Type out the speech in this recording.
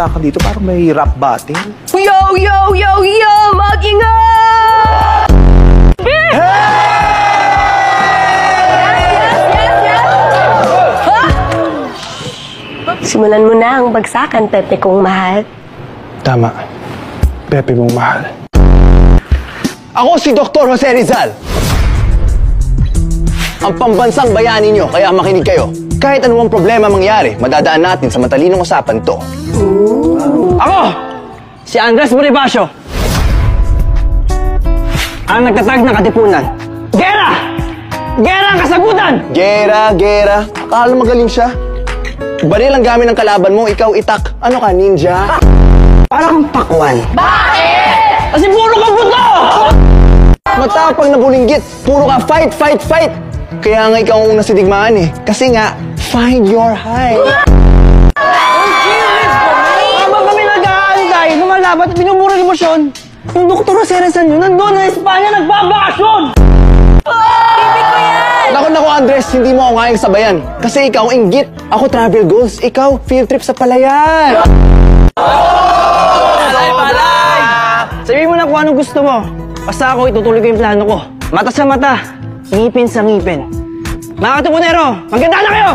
Saka dito parang may rap battle. Yo, yo, yo, yo! Mag-ingat! Simulan mo na ang bagsakan, Pepe kong mahal. Tama. Pepe mong mahal. Ako si Dr. Jose Rizal. Ang pambansang bayani nyo, kaya makinig kayo. Kahit anumang problema mangyari, madadaan natin sa matalinong usapan to. Ako! Si Andres Bonifacio. Ang nagtatag ng Katipunan. Gera! Gera ang kasagutan! Gera. Akala magaling siya. Baril ang gamit ng kalaban mo, ikaw itak. Ano ka, ninja? Parang pakwan. Bakit? Kasi puro ka buto! Matapang na bulinggit. Puro ka fight. Kaya nga ikaw ang unang sidigmaan eh. Kasi nga, find your height. Habang kami nag-aantay, lumalabat at binumura ng emosyon, yung Dr. Jose Rizal nyo, nandun na Espanya, nagbabakasyon! Naku, Andres, hindi mo ako ngayang sabayan. Kasi ikaw inggit. Ako travel goals. Ikaw, field trip sa palayan. Palay! Sabihin mo na kung anong gusto mo. Basta ako itutuloy ko yung plano ko. Mata sa mata, ngipin sa ngipin. Mga katupunero, maganda na kayo!